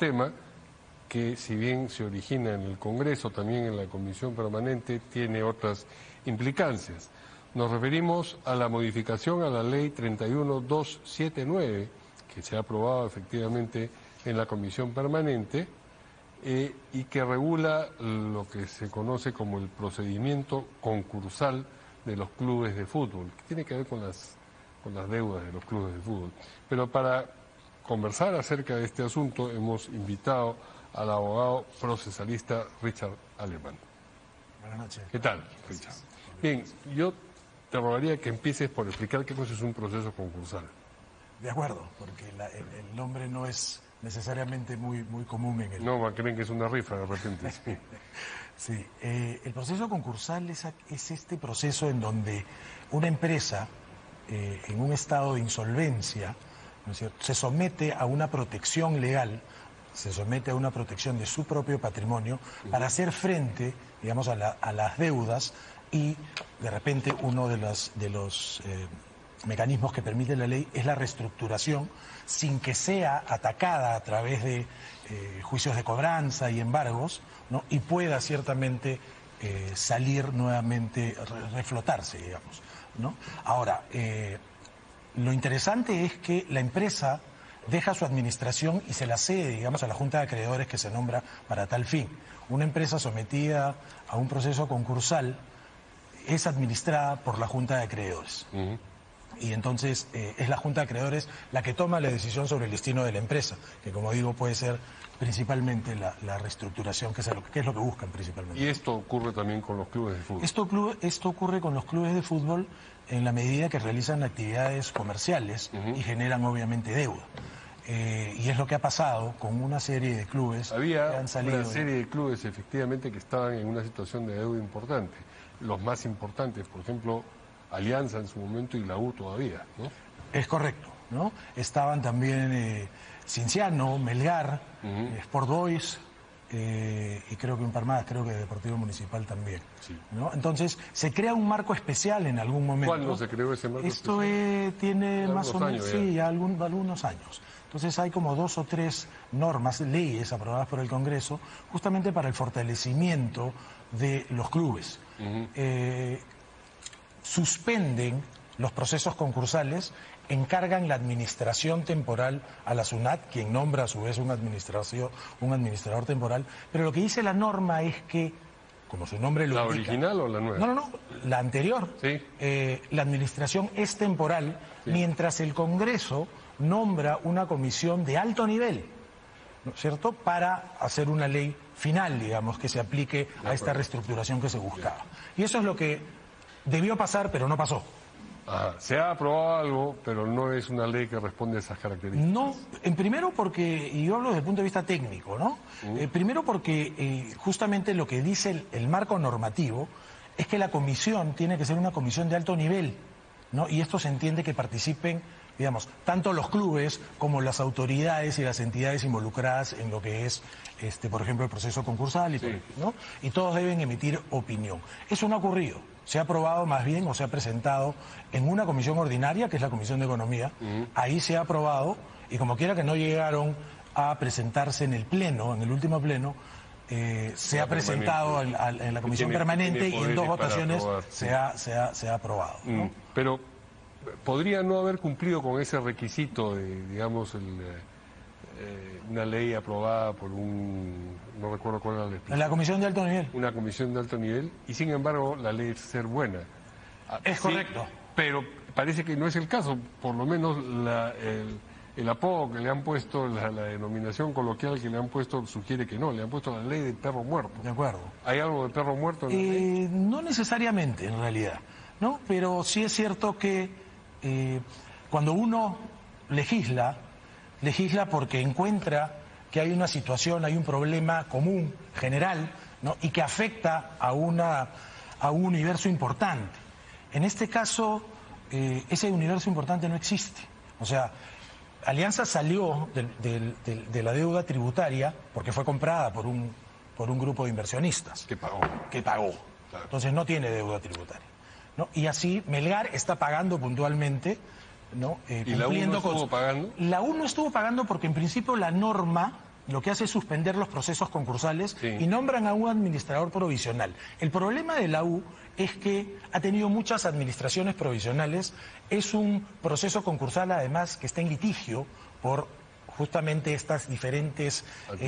tema que, si bien se origina en el Congreso, también en la Comisión Permanente, tiene otras implicancias. Nos referimos a la modificación a la Ley 31279, que se ha aprobado efectivamente en la Comisión Permanente, y que regula lo que se conoce como el procedimiento concursal de los clubes de fútbol, que tiene que ver con las deudas de los clubes de fútbol. Pero para conversar acerca de este asunto hemos invitado al abogado procesalista Richard Alemán. Buenas noches. ¿Qué tal, Richard? Bien, yo te rogaría que empieces por explicar qué cosa es un proceso concursal. De acuerdo, porque el nombre no es necesariamente muy común en el... No, creen que es una rifa de repente. Sí. Sí, el proceso concursal es este proceso en donde una empresa, en un estado de insolvencia, ¿no es cierto?, se somete a una protección legal, se somete a una protección de su propio patrimonio para hacer frente, digamos, a las deudas, y de repente uno de los mecanismos que permite la ley es la reestructuración sin que sea atacada a través de juicios de cobranza y embargos, ¿no?, y pueda ciertamente salir nuevamente, reflotarse, digamos, ¿no? Ahora, lo interesante es que la empresa deja su administración y se la cede, digamos, a la Junta de Acreedores que se nombra para tal fin. Una empresa sometida a un proceso concursal es administrada por la Junta de Acreedores. Y entonces es la Junta de Acreedores la que toma la decisión sobre el destino de la empresa, que, como digo, puede ser principalmente la reestructuración, que es lo que buscan principalmente. ¿Y esto ocurre también con los clubes de fútbol? Esto ocurre con los clubes de fútbol en la medida que realizan actividades comerciales y generan obviamente deuda. Y es lo que ha pasado con una serie de clubes que han salido. Había una serie de clubes efectivamente que estaban en una situación de deuda importante. Los más importantes, por ejemplo, Alianza en su momento y la U todavía, ¿no? Es correcto, ¿no? Estaban también Cienciano, Melgar, Sport Boys, y creo que un par más, creo que Deportivo Municipal también, sí, ¿no? Entonces se crea un marco especial en algún momento. ¿Cuándo se creó ese marco especial? Esto tiene más o menos, sí, algunos años. Entonces hay como 2 o 3 normas, leyes aprobadas por el Congreso, justamente para el fortalecimiento de los clubes. Suspenden los procesos concursales, encargan la administración temporal a la SUNAT, quien nombra a su vez un administrador temporal, pero lo que dice la norma es que, como su nombre lo indica... ¿La original o la nueva? No, la anterior. Sí. La administración es temporal, sí, mientras el Congreso nombra una comisión de alto nivel, ¿no es cierto?, para hacer una ley final, digamos, que se aplique a esta reestructuración que se buscaba. Y eso es lo que debió pasar, pero no pasó. Se ha aprobado algo, pero no es una ley que responde a esas características. No, primero porque, y yo hablo desde el punto de vista técnico, ¿no? Primero porque justamente lo que dice el marco normativo es que la comisión tiene que ser una comisión de alto nivel, ¿no? Y esto se entiende que participen, digamos, tanto los clubes como las autoridades y las entidades involucradas en lo que es, por ejemplo, el proceso concursal, ¿no? Y todos deben emitir opinión. Eso no ha ocurrido. Se ha aprobado más bien, o se ha presentado en una comisión ordinaria, que es la Comisión de Economía. Ahí se ha aprobado, y como quiera que no llegaron a presentarse en el pleno, en el último pleno, se ha presentado en la Comisión Permanente y en 2 votaciones se ha aprobado, ¿no? Pero podría no haber cumplido con ese requisito de, digamos, una ley aprobada por no recuerdo cuál era la expresión. La comisión de alto nivel. Una comisión de alto nivel, y sin embargo la ley es ser buena. Es sí, correcto. Pero parece que no es el caso, por lo menos el apodo que le han puesto, la denominación coloquial que le han puesto sugiere que no, le han puesto la ley del perro muerto. De acuerdo. ¿Hay algo de perro muerto en la ley? No necesariamente, en realidad, ¿no? Pero sí es cierto que cuando uno legisla porque encuentra que hay una situación, hay un problema común, general, ¿no?, y que afecta a un universo importante. En este caso, ese universo importante no existe. O sea, Alianza salió de la deuda tributaria porque fue comprada por un grupo de inversionistas. Que pagó. Claro. Entonces no tiene deuda tributaria, ¿no? Y así Melgar está pagando puntualmente, ¿no? ¿Y la U no estuvo pagando? La U no estuvo pagando porque en principio la norma lo que hace es suspender los procesos concursales Sí. y nombran a un administrador provisional. El problema de la U es que ha tenido muchas administraciones provisionales. Es un proceso concursal, además, que está en litigio por justamente estas diferentes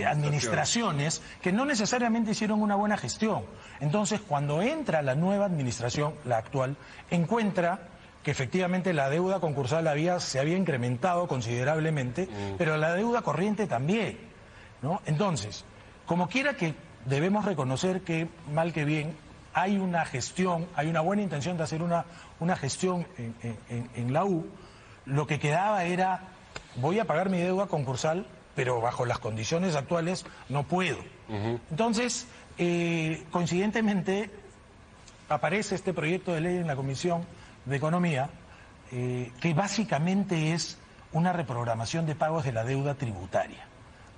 administraciones que no necesariamente hicieron una buena gestión. Entonces, cuando entra la nueva administración, la actual, encuentra que efectivamente la deuda concursal se había incrementado considerablemente, pero la deuda corriente también, ¿no? Entonces, como quiera que debemos reconocer que, mal que bien, hay una gestión, hay una buena intención de hacer una gestión en la U, lo que quedaba era, voy a pagar mi deuda concursal, pero bajo las condiciones actuales no puedo. Entonces, coincidentemente, aparece este proyecto de ley en la Comisión de Economía, que básicamente es una reprogramación de pagos de la deuda tributaria,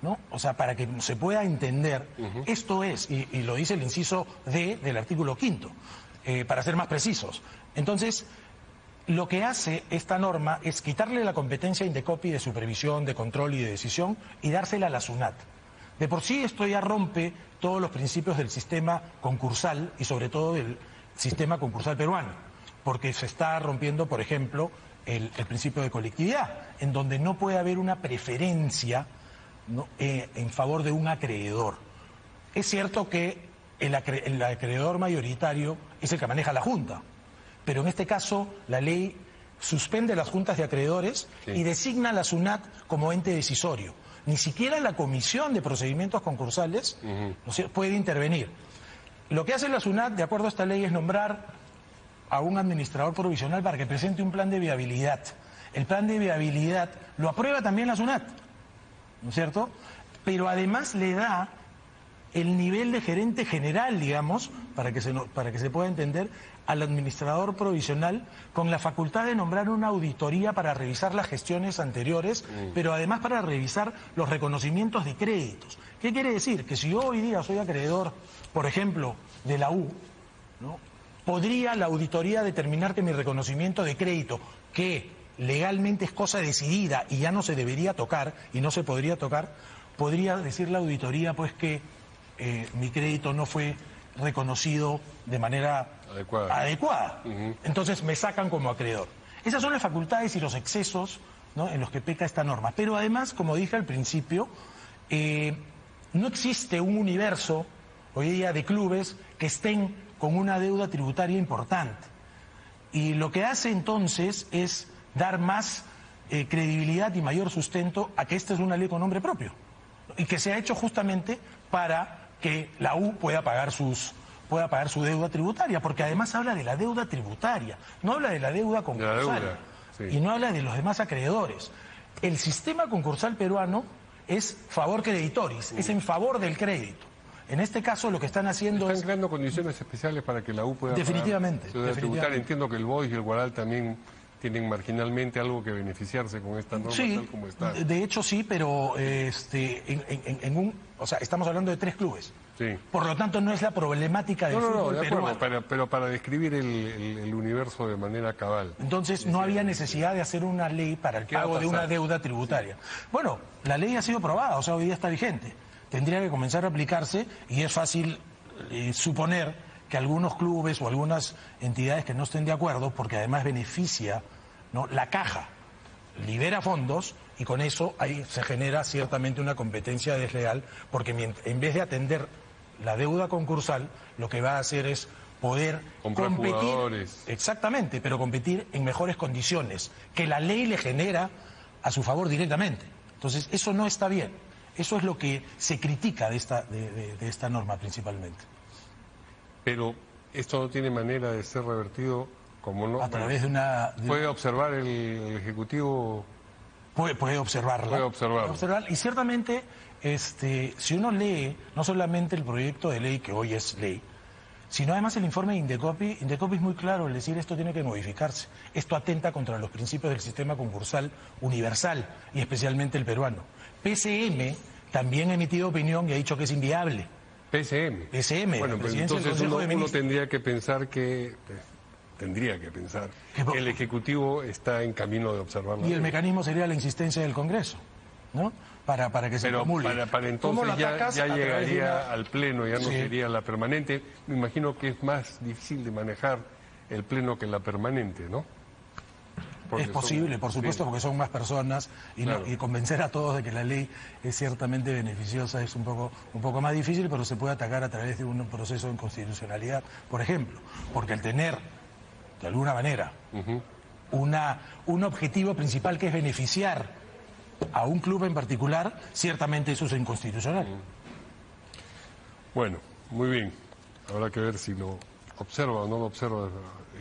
¿no? O sea, para que se pueda entender, esto es, y lo dice el inciso D del artículo 5º, para ser más precisos. Entonces, lo que hace esta norma es quitarle la competencia a Indecopi de supervisión, de control y de decisión y dársela a la SUNAT. De por sí esto ya rompe todos los principios del sistema concursal y sobre todo del sistema concursal peruano, porque se está rompiendo, por ejemplo, el principio de colectividad, en donde no puede haber una preferencia, ¿no?, en favor de un acreedor. Es cierto que el acreedor mayoritario es el que maneja la Junta, pero en este caso la ley suspende las juntas de acreedores y designa a la SUNAT como ente decisorio. Ni siquiera la Comisión de Procedimientos Concursales puede intervenir. Lo que hace la SUNAT, de acuerdo a esta ley, es nombrar a un administrador provisional para que presente un plan de viabilidad. El plan de viabilidad lo aprueba también la SUNAT, ¿no es cierto? Pero además le da el nivel de gerente general, digamos, para que se pueda entender, al administrador provisional, con la facultad de nombrar una auditoría para revisar las gestiones anteriores, pero además para revisar los reconocimientos de créditos. ¿Qué quiere decir? Que si yo hoy día soy acreedor, por ejemplo, de la U, ¿no?, podría la auditoría determinar que mi reconocimiento de crédito, que legalmente es cosa decidida y ya no se debería tocar y no se podría tocar, podría decir la auditoría pues que mi crédito no fue reconocido de manera adecuada. Entonces me sacan como acreedor. Esas son las facultades y los excesos, ¿no?, en los que peca esta norma. Pero además, como dije al principio, no existe un universo hoy día de clubes que estén con una deuda tributaria importante. Y lo que hace entonces es dar más credibilidad y mayor sustento a que esta es una ley con nombre propio y que se ha hecho justamente para que la U pueda pagar su deuda tributaria, porque además habla de la deuda tributaria, no habla de la deuda concursal y no habla de los demás acreedores. El sistema concursal peruano es favor creditoris, es en favor del crédito. En este caso lo que están haciendo Están creando condiciones especiales para que la U pueda definitivamente, pagar su deuda tributaria. Entiendo que el BOIS y el Guaral también tienen marginalmente algo que beneficiarse con esta norma tal como está. De hecho sí, pero o sea, estamos hablando de 3 clubes. Sí. Por lo tanto no es la problemática del fútbol peruano. Pero para describir el universo de manera cabal. Entonces no había necesidad de hacer una ley para el pago de una deuda tributaria. Bueno, la ley ha sido aprobada, o sea, hoy día está vigente. Tendría que comenzar a aplicarse y es fácil suponer que algunos clubes o algunas entidades que no estén de acuerdo, porque además beneficia, ¿no?, la caja, libera fondos y con eso ahí se genera ciertamente una competencia desleal, porque en vez de atender la deuda concursal, lo que va a hacer es poder comprar competir, jugadores. exactamente, pero competir en mejores condiciones, que la ley le genera a su favor directamente. Entonces, eso no está bien. Eso es lo que se critica de esta norma principalmente. Pero esto no tiene manera de ser revertido como no. A través de una... ¿Puede observar el Ejecutivo? Puede observarla. Puede observarla. Puede observar. Y ciertamente, si uno lee no solamente el proyecto de ley, que hoy es ley, sino además el informe de Indecopi es muy claro, es decir, esto tiene que modificarse. Esto atenta contra los principios del sistema concursal universal y especialmente el peruano. PCM también ha emitido opinión y ha dicho que es inviable. PCM. Bueno, pues entonces uno tendría que pensar que el Ejecutivo está en camino de observarlo. Y el mecanismo sería la insistencia del Congreso, ¿no? para que se Pero promulgue. para ¿Cómo lo entonces ya atacas? A través de llegaría al Pleno, ya no Sí. sería la permanente. Me imagino que es más difícil de manejar el Pleno que la permanente, ¿no? Porque Es posible, son- por supuesto, sí. porque son más personas y, Claro. y convencer a todos de que la ley es ciertamente beneficiosa es un poco más difícil, pero se puede atacar a través de un proceso de inconstitucionalidad, por ejemplo, porque el tener, de alguna manera, un objetivo principal que es beneficiar a un club en particular, ciertamente eso es inconstitucional. Bueno, muy bien. Habrá que ver si lo observa o no lo observa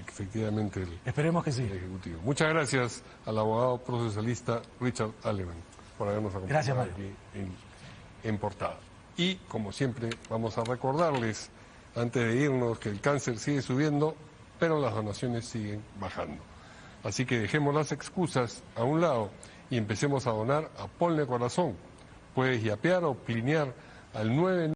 efectivamente el Esperemos que sí. Ejecutivo. Muchas gracias al abogado procesalista Richard Aleman por habernos Gracias, acompañado Mario. aquí en Portada. Y, como siempre, vamos a recordarles, antes de irnos, que el cáncer sigue subiendo, pero las donaciones siguen bajando. Así que dejemos las excusas a un lado y empecemos a donar a Ponle Corazón. Puedes yapear o plinear al 9